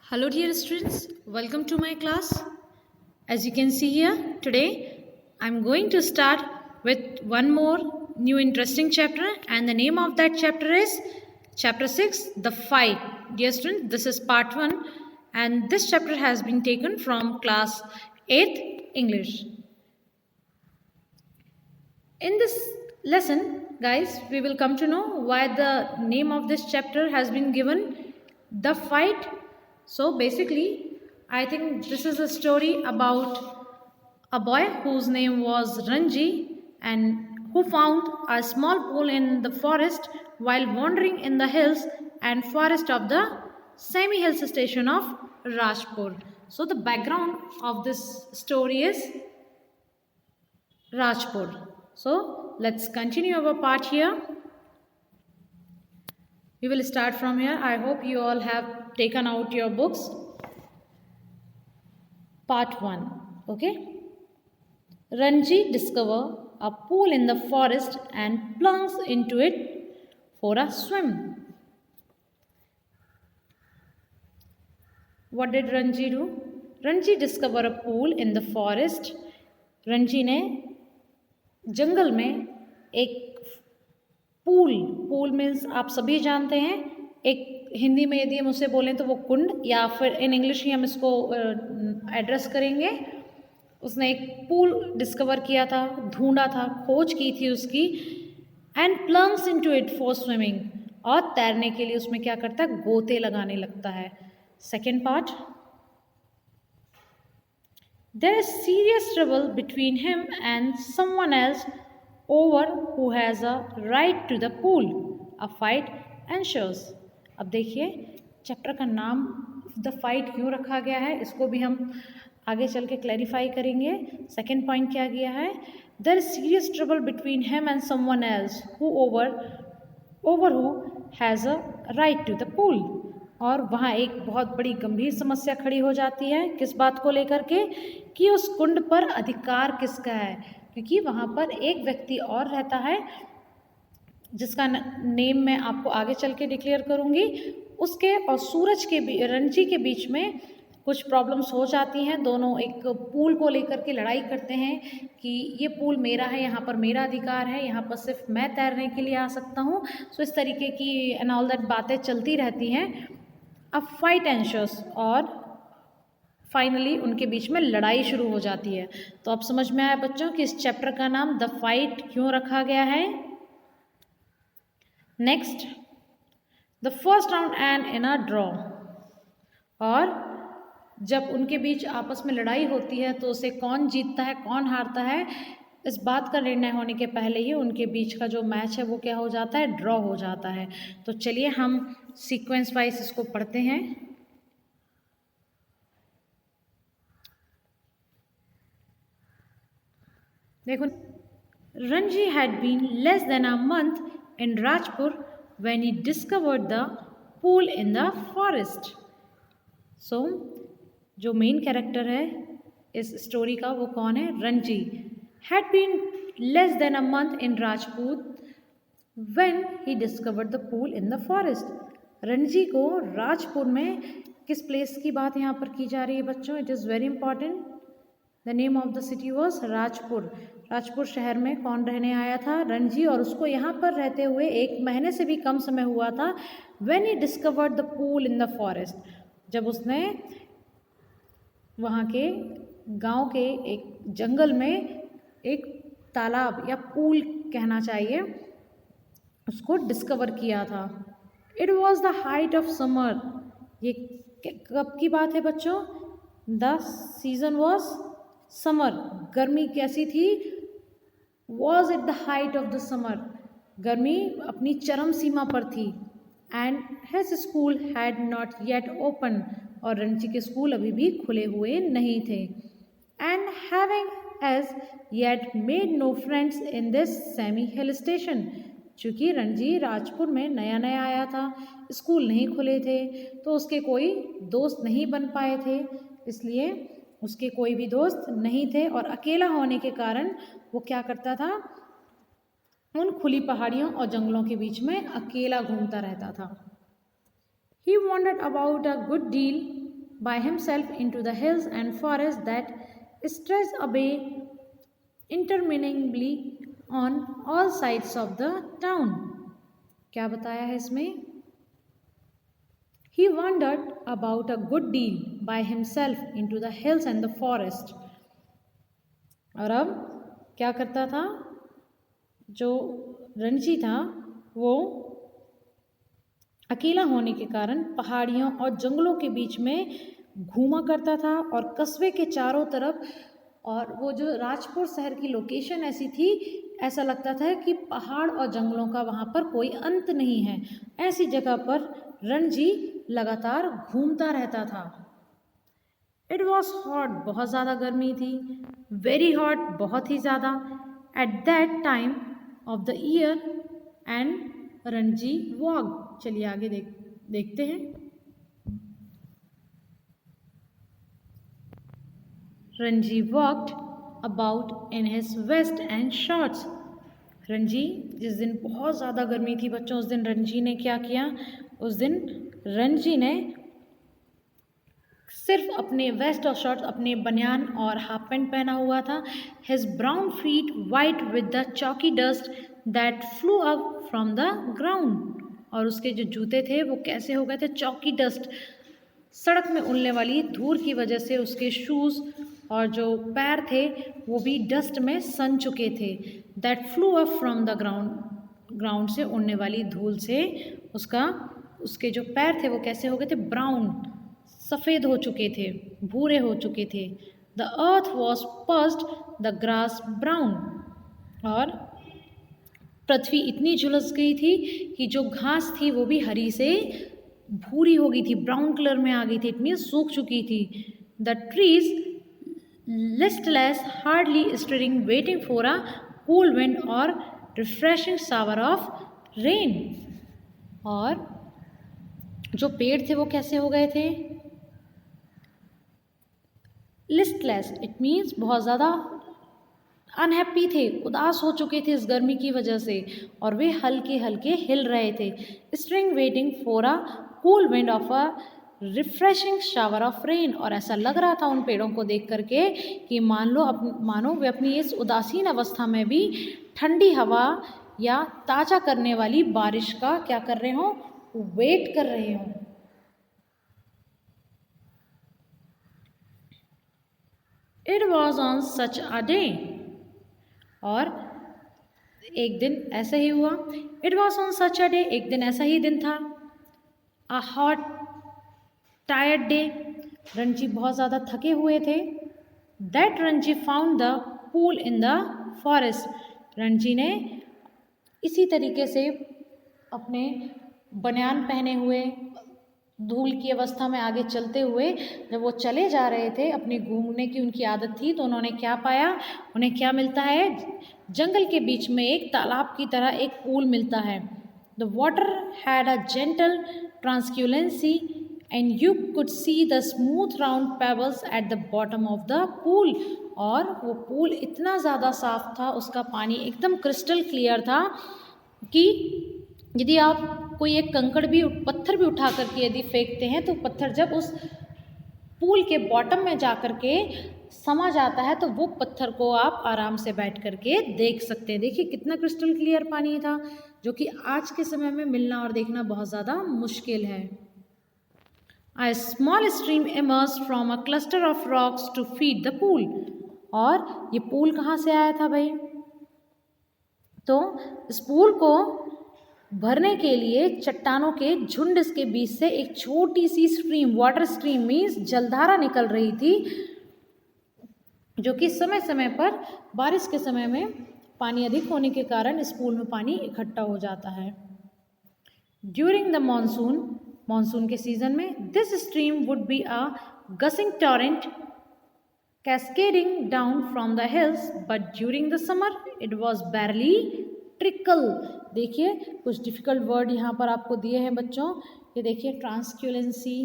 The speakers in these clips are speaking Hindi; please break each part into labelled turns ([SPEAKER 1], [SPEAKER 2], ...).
[SPEAKER 1] Hello dear students, welcome to my class. As you can see here, today I'm going to start with one more new interesting chapter, and the name of that chapter is chapter 6, The Fight. Dear students, this is part 1 and this chapter has been taken from class 8th English. In this lesson, guys, we will come to know why the name of this chapter has been given The Fight. So basically, I think this is a story about a boy whose name was Ranji and who found a small pool in the forest while wandering in the hills and forest of the semi-hill station of Rajpur. So the background of this story is Rajpur. So let's continue our part here. We will start from here. I hope you all have taken out your books. Part 1. Okay. Ranji discovers a pool in the forest and plunges into it for a swim. What did Ranji do? Ranji discovered a pool in the forest. Ranji ने जंगल में एक पूल मीन्स आप सभी जानते हैं, एक हिंदी में यदि हम उसे बोलें तो वो कुंड, या फिर इन इंग्लिश ही हम इसको एड्रेस करेंगे. उसने एक पूल डिस्कवर किया था, ढूंढा था, खोज की थी उसकी. And plunges into it for swimming, और तैरने के लिए उसमें क्या करता है, गोते लगाने लगता है. Second part, there is serious trouble between him and someone else over who has a right to the pool. A fight ensures. अब देखिए चैप्टर का नाम द फाइट क्यों रखा गया है, इसको भी हम आगे चल के क्लैरिफाई करेंगे. सेकेंड पॉइंट क्या गया है, there is serious trouble between him and someone else who over who has a right to the pool. और वहाँ एक बहुत बड़ी गंभीर समस्या खड़ी हो जाती है, किस बात को लेकर के, कि उस कुंड पर अधिकार किसका है, क्योंकि वहाँ पर एक व्यक्ति और रहता है जिसका नेम मैं आपको आगे चल के डिक्लेयर करूँगी. उसके और सूरज के रणजी के बीच में कुछ प्रॉब्लम्स हो जाती हैं. दोनों एक पूल को लेकर के लड़ाई करते हैं कि ये पूल मेरा है, यहाँ पर मेरा अधिकार है, यहाँ पर सिर्फ मैं तैरने के लिए आ सकता हूँ. सो इस तरीके की एंड ऑल दैट बातें चलती रहती हैं. अब फाइट एंशर्स, और फाइनली उनके बीच में लड़ाई शुरू हो जाती है. तो अब समझ में आया बच्चों कि इस चैप्टर का नाम द फाइट क्यों रखा गया है. Next, the first round and in a draw. और जब उनके बीच आपस में लड़ाई होती है तो उसे कौन जीतता है कौन हारता है, इस बात का निर्णय होने के पहले ही उनके बीच का जो मैच है वो क्या हो जाता है, ड्रॉ हो जाता है. तो चलिए हम सीक्वेंस वाइज इसको पढ़ते हैं. देखो, Ranji had been less than a month in Rajpur when he discovered the pool in the forest. So, जो मेन कैरेक्टर है इस स्टोरी का वो कौन है, Ranji. Had been less than a month in Rajpur when he discovered the pool in the forest. Ranji को राजपुर में किस प्लेस की बात यहाँ पर की जा रही है बच्चों, it is very important. The name of the city was Rajpur. Rajpur शहर में कौन रहने आया था, रणजी, और उसको यहाँ पर रहते हुए 1 महीने से भी कम समय हुआ था. When he discovered the pool in the forest, जब उसने वहाँ के गांव के एक जंगल में एक तालाब या पूल कहना चाहिए उसको डिस्कवर किया था. It was the height of summer. ये कब की बात है बच्चों, द सीजन वॉज समर. गर्मी कैसी थी, was at the height of the summer. गर्मी अपनी चरम सीमा पर थी. And his school had not yet open, और रणजी के स्कूल अभी भी खुले हुए नहीं थे. And having as yet made no friends in this semi hill station. चूँकि रणजी राजपुर में नया नया आया था, स्कूल नहीं खुले थे, तो उसके कोई दोस्त नहीं बन पाए थे. इसलिए उसके कोई भी दोस्त नहीं थे, और अकेला होने के कारण वो क्या करता था, उन खुली पहाड़ियों और जंगलों के बीच में अकेला घूमता रहता था. He wandered about a good deal by himself into the hills and forests that stretch away interminably on all sides of the town. क्या बताया है इसमें? He wandered about a good deal by himself into the hills and the forest. और अब क्या करता था? जो रणजी था वो अकेला होने के कारण पहाड़ियों और जंगलों के बीच में घूमा करता था और कस्बे के चारों तरफ, और वो जो राजपुर शहर की लोकेशन ऐसी थी, ऐसा लगता था कि पहाड़ और जंगलों का वहाँ पर कोई अंत नहीं है। ऐसी जगह पर रणजी लगातार घूमता रहता था। इट वॉज हॉट, बहुत ज़्यादा गर्मी थी। वेरी हॉट, बहुत ही ज़्यादा। At that time of the year and Ranji walk. चलिए आगे देखते हैं। Ranji walked about in his vest and shorts. Ranji, जिस दिन बहुत ज़्यादा गर्मी थी बच्चों, उस दिन रणजी ने क्या किया? उस दिन रणजी ने सिर्फ अपने वेस्ट और शॉर्ट्स, अपने बनियान और हाफ पैंट पहना हुआ था। His brown feet white with the chalky dust that flew up from the ground. और उसके जो जूते थे वो कैसे हो गए थे? चॉकी डस्ट, सड़क में उड़ने वाली धूल की वजह से उसके शूज़ और जो पैर थे वो भी डस्ट में सन चुके थे। That flew up from the ground से उड़ने वाली धूल से उसके जो पैर थे वो कैसे हो गए थे? ब्राउन, सफ़ेद हो चुके थे, भूरे हो चुके थे। The earth was parched, the grass brown. और पृथ्वी इतनी झुलस गई थी कि जो घास थी वो भी हरी से भूरी हो गई थी, ब्राउन कलर में आ गई थी, इतनी सूख चुकी थी। The trees listless, hardly stirring, waiting for a cool wind और रिफ्रेशिंग शावर ऑफ रेन। और जो पेड़ थे वो कैसे हो गए थे? लिस्टलेस, इट मीन्स बहुत ज़्यादा अनहैप्पी थे, उदास हो चुके थे इस गर्मी की वजह से, और वे हल्के हल्के हिल रहे थे। String waiting for a cool wind of a refreshing shower of rain. और ऐसा लग रहा था उन पेड़ों को देख करके कि मानो वे अपनी इस उदासीन अवस्था में भी ठंडी हवा या ताज़ा करने वाली बारिश का क्या कर रहे हों? वेट कर रहे हों। It was on such a day. और एक दिन ऐसा ही हुआ। It was on such a day, एक दिन ऐसा ही दिन था। A hot, tired day, Ranji बहुत ज़्यादा थके हुए थे। That Ranji found the pool in the forest. Ranji ने इसी तरीके से अपने बनियान पहने हुए, धूल की अवस्था में आगे चलते हुए, जब वो चले जा रहे थे, अपनी घूमने की उनकी आदत थी, तो उन्होंने क्या पाया? उन्हें क्या मिलता है? जंगल के बीच में एक तालाब की तरह एक पूल मिलता है। The water had a gentle translucency and you could see the smooth round pebbles at the bottom of the pool. और वो पूल इतना ज़्यादा साफ था, उसका पानी एकदम क्रिस्टल क्लियर था कि यदि आप कोई एक कंकड़ भी, पत्थर भी उठा करके यदि फेंकते हैं, तो पत्थर जब उस पूल के बॉटम में जा कर के समा जाता है तो वो पत्थर को आप आराम से बैठ करके देख सकते हैं। देखिए कितना क्रिस्टल क्लियर पानी था, जो कि आज के समय में मिलना और देखना बहुत ज़्यादा मुश्किल है। A small stream emerged from a cluster of rocks to feed the pool. और ये पूल कहाँ से आया था भाई? तो इस पूल को भरने के लिए चट्टानों के झुंड के बीच से एक छोटी सी स्ट्रीम, वाटर स्ट्रीम मीन्स जलधारा निकल रही थी, जो कि समय समय पर बारिश के समय में पानी अधिक होने के कारण इस पूल में पानी इकट्ठा हो जाता है। ड्यूरिंग द मानसून के सीजन में this stream would be a gushing torrent cascading down from the hills, but during the summer it was barely trickle. देखिए कुछ डिफिकल्ट वर्ड यहाँ पर आपको दिए हैं बच्चों। ये देखिए ट्रांसक्यूलेंसी,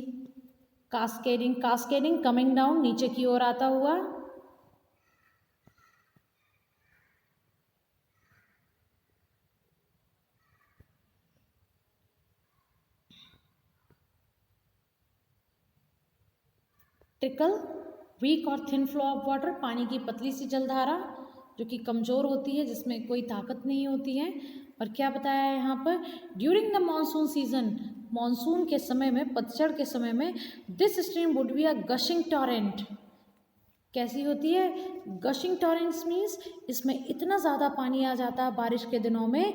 [SPEAKER 1] कास्केडिंग कमिंग डाउन, नीचे की ओर आता हुआ, ट्रिकल, वीक और थिन फ्लो ऑफ वाटर, पानी की पतली सी जलधारा जो कि कमज़ोर होती है, जिसमें कोई ताकत नहीं होती है। और क्या बताया है यहाँ पर, during the monsoon season, monsoon के समय में, पतझड़ के समय में, this stream would be a gushing torrent. कैसी होती है? गशिंग टॉरेंट्स मीन्स इसमें इतना ज़्यादा पानी आ जाता है बारिश के दिनों में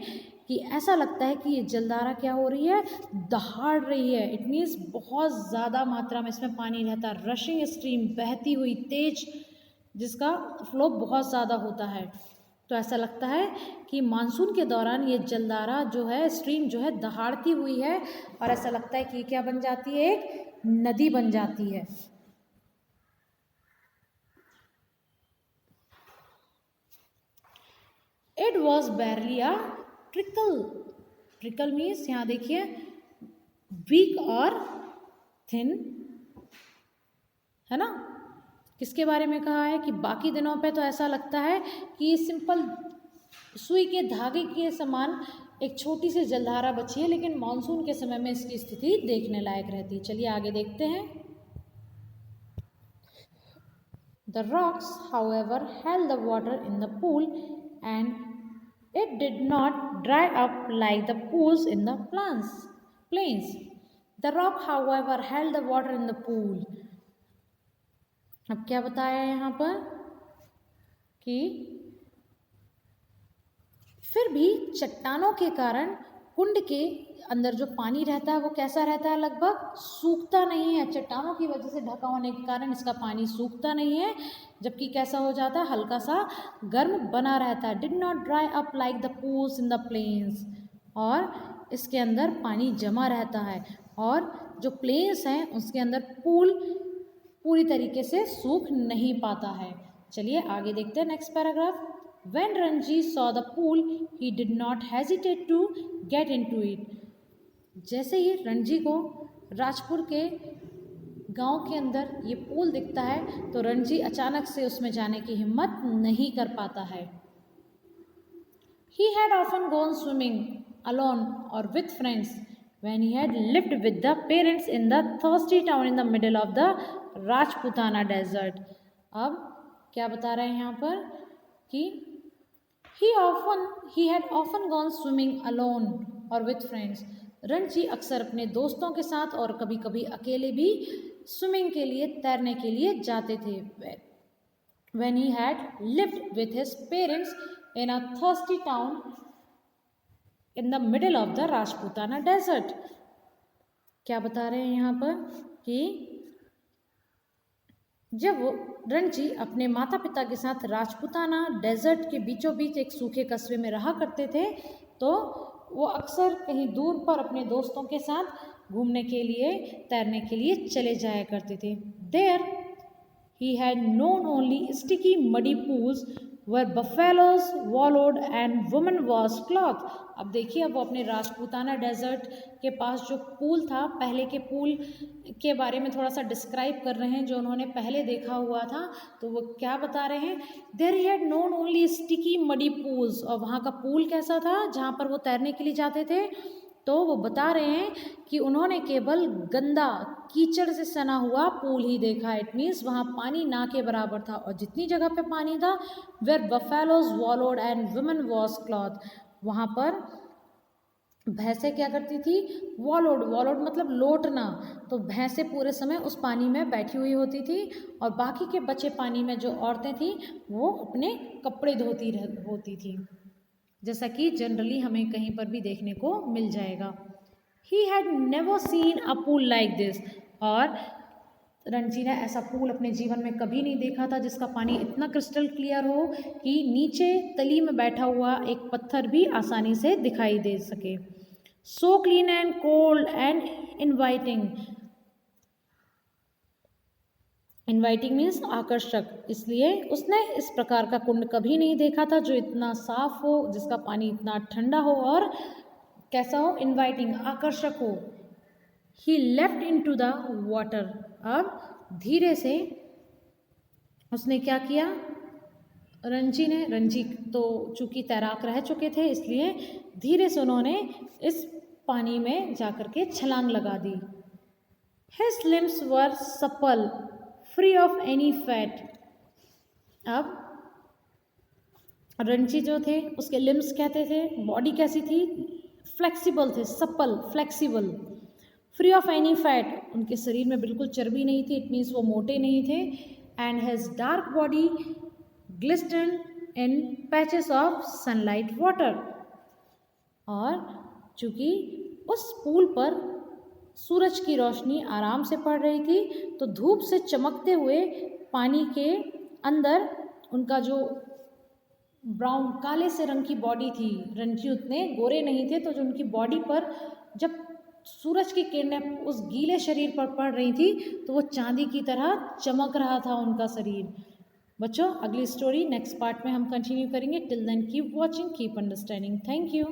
[SPEAKER 1] कि ऐसा लगता है कि ये जलधारा क्या हो रही है, दहाड़ रही है। इट मीन्स बहुत ज़्यादा मात्रा में इसमें पानी रहता है। रशिंग स्ट्रीम, बहती हुई तेज, जिसका फ्लो बहुत ज़्यादा होता है। तो ऐसा लगता है कि मानसून के दौरान ये जलधारा जो है, स्ट्रीम जो है, दहाड़ती हुई है और ऐसा लगता है कि ये क्या बन जाती है, एक नदी बन जाती है। It was बैरली a trickle. Trickle means यहाँ देखिए वीक और थिन, है ना। किसके बारे में कहा है कि बाकी दिनों पे तो ऐसा लगता है कि ये सिंपल सुई के धागे के समान एक छोटी सी जलधारा बची है, लेकिन मानसून के समय में इसकी स्थिति देखने लायक रहती है। चलिए आगे देखते हैं। The rocks, however, held the water in the pool and it did not dry up like the pools in the plains. The rock, however, held the water in the pool. अब क्या बताया है यहाँ पर कि फिर भी चट्टानों के कारण कुंड के अंदर जो पानी रहता है वो कैसा रहता है, लगभग सूखता नहीं है। चट्टानों की वजह से ढका होने के कारण इसका पानी सूखता नहीं है, जबकि कैसा हो जाता है, हल्का सा गर्म बना रहता है। Did not dry up like the pools in the plains, और इसके अंदर पानी जमा रहता है, और जो प्लेन्स हैं उसके अंदर पूल पूरी तरीके से सूख नहीं पाता है। चलिए आगे देखते हैं next paragraph. When Ranji saw the pool, he did not hesitate to get into it. जैसे ही रणजी को राजपुर के गांव के अंदर ये पूल दिखता है तो रणजी अचानक से उसमें जाने की हिम्मत नहीं कर पाता है। He had often gone swimming alone or with friends when he had lived with the parents in the thirsty town in the middle of the Rajputana desert. अब क्या बता रहे हैं यहाँ पर कि he had often gone swimming alone or with friends. Ranji अक्सर अपने दोस्तों के साथ और कभी कभी अकेले भी स्विमिंग के लिए, तैरने के लिए जाते थे। When he had lived with his parents in a thirsty town in the middle of the Rajputana desert. क्या बता रहे हैं यहाँ पर कि जब वो रणजी अपने माता पिता के साथ राजपूताना डेजर्ट के बीचों बीच एक सूखे कस्बे में रहा करते थे, तो वो अक्सर कहीं दूर पर अपने दोस्तों के साथ घूमने के लिए, तैरने के लिए चले जाया करते थे। There he had known only sticky muddy pools where buffaloes wallowed and women washed cloth. अब देखिए, अब वो अपने राजपूताना डेजर्ट के पास जो पूल था, पहले के पूल के बारे में थोड़ा सा डिस्क्राइब कर रहे हैं जो उन्होंने पहले देखा हुआ था। तो वो क्या बता रहे हैं, there he had known only sticky muddy pools, और वहाँ का पूल कैसा था जहाँ पर वो तैरने के लिए जाते थे। तो वो बता रहे हैं कि उन्होंने केवल गंदा कीचड़ से सना हुआ पूल ही देखा। इट मीन्स वहाँ पानी ना के बराबर था, और जितनी जगह पे पानी था, where buffaloes wallowed and women wash cloth, वहाँ पर भैंसें क्या करती थी, वॉलोड, वॉलोड मतलब लोटना, तो भैंसें पूरे समय उस पानी में बैठी हुई होती थी, और बाकी के बचे पानी में जो औरतें थीं वो अपने कपड़े धोती होती थी, जैसा कि जनरली हमें कहीं पर भी देखने को मिल जाएगा। He had never seen a pool like this, और रणजी ने ऐसा पूल अपने जीवन में कभी नहीं देखा था जिसका पानी इतना क्रिस्टल क्लियर हो कि नीचे तली में बैठा हुआ एक पत्थर भी आसानी से दिखाई दे सके। So clean and cold and inviting, inviting means आकर्षक, इसलिए उसने इस प्रकार का कुंड कभी नहीं देखा था जो इतना साफ हो, जिसका पानी इतना ठंडा हो और कैसा हो, इनवाइटिंग, आकर्षक हो। ही लेफ्ट इनटू द वाटर, अब धीरे से उसने क्या किया, रणजी तो चूंकि तैराक रह चुके थे इसलिए धीरे से उन्होंने इस पानी में जाकर के छलांग लगा दी। His limbs were supple, free of any fat. अब रणची जो थे उसके लिम्स कहते थे, बॉडी कैसी थी, फ्लेक्सिबल थे, supple, flexible. Free of any fat, उनके शरीर में बिल्कुल चर्बी नहीं थी, इट मीन्स वो मोटे नहीं थे। And has dark body glisten in patches of sunlight water. और चूँकि उस पूल पर सूरज की रोशनी आराम से पड़ रही थी, तो धूप से चमकते हुए पानी के अंदर उनका जो ब्राउन काले से रंग की बॉडी थी, रणजी उतने गोरे नहीं थे, तो जो उनकी बॉडी पर जब सूरज की किरणें उस गीले शरीर पर पड़ रही थी तो वो चांदी की तरह चमक रहा था उनका शरीर। बच्चों, अगली स्टोरी नेक्स्ट पार्ट में हम कंटिन्यू करेंगे। Till then keep watching, keep understanding. Thank you.